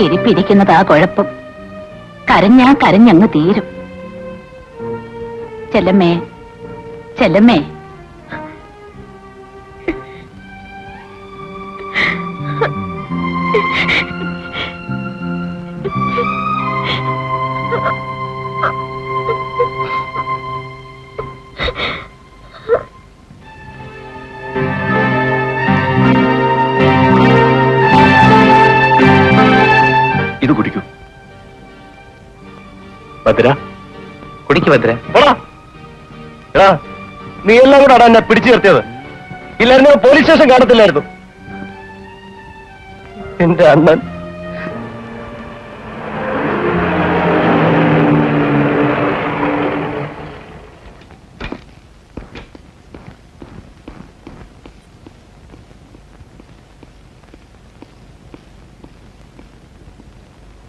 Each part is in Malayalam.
ഇരിപ്പിരിക്കുന്നതാ കുഴപ്പം. കരഞ്ഞാ കരഞ്ഞങ്ങ് തീരും. ചെല്ലമ്മേ, ചെല്ലമ്മേ. ഇത് കുടിക്കൂ. ഭദ്ര, കുടിക്കു ഭദ്ര. നീ എല്ലാം കൂടെ എന്നെ പിടിച്ചു നിർത്തിയത്. ഇല്ലായിരുന്നു പോലീസ് സ്റ്റേഷൻ കാണത്തില്ലായിരുന്നു. എന്റെ അണ്ണൻ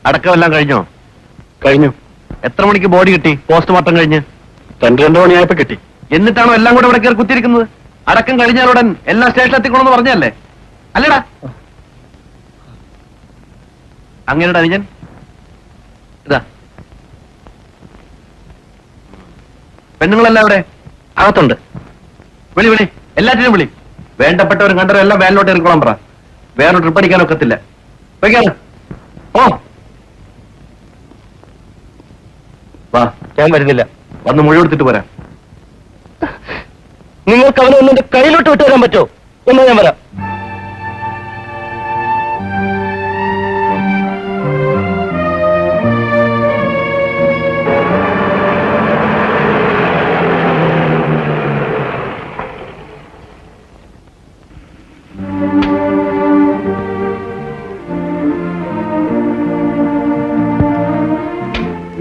അടക്കമെല്ലാം കഴിഞ്ഞോ? കഴിഞ്ഞു. എത്ര മണിക്ക് ബോഡി കിട്ടി? പോസ്റ്റ്മോർട്ടം കഴിഞ്ഞ് 2 മണിയായപ്പോ കിട്ടി. എന്നിട്ടാണോ എല്ലാം കൂടെ ഇവിടെ കയറി കുത്തിയിരിക്കുന്നത്? അടക്കം കഴിഞ്ഞാലുടൻ എല്ലാ സ്റ്റേഷനിൽ എത്തിക്കണമെന്ന് പറഞ്ഞല്ലേ? അല്ലടാ അങ്ങനെയുടെ അനുജൻ ഇതാ. പെണ്ണുങ്ങളെല്ലാം ഇവിടെ അകത്തുണ്ട്. വിളി വിളി, എല്ലാറ്റിനും വിളി. വേണ്ടപ്പെട്ടവരും കണ്ടവരും എല്ലാം വാനിലോട്ട് ഇറക്കണം പറ. വേറെ ട്രിപ്പ് അടിക്കാൻ ഒക്കത്തില്ല. വയ്ക്കാണ്. ഓ വാ. ഞാൻ വരുന്നില്ല. വന്ന് മുഴുവെടുത്തിട്ട് പോരാ. നിങ്ങൾക്ക് അവനെ ഒന്നെ കയ്യിലോട്ട് വിട്ടു വരാൻ പറ്റുമോ? എന്നാ ഞാൻ വരാം.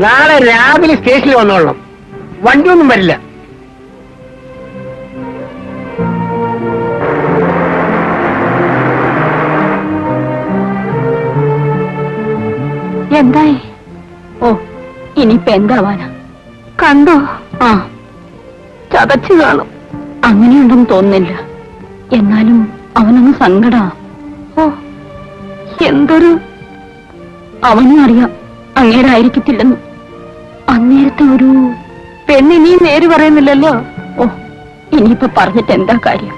നാളെ രാവിലെ സ്റ്റേഷനിൽ വന്നോളണം. വണ്ടിയൊന്നും വരില്ല. എന്തായി? ഓ, ഇനിയിപ്പോ എന്താവാനാ? കണ്ടോ? ആ, ചതച്ചു കാണും. അങ്ങനെയുണ്ടെന്ന് തോന്നുന്നില്ല. എന്നാലും അവനൊന്ന് സങ്കടാ. ഓ, എന്തൊരു... അവനും അറിയാം അങ്ങേരായിരിക്കത്തില്ലെന്ന്. അന്നേരത്തെ ഒരു പെണ്ണിനിയും നേര് പറയുന്നില്ലല്ലോ. ഓ, ഇനിയിപ്പോ പറഞ്ഞിട്ട് എന്താ കാര്യം?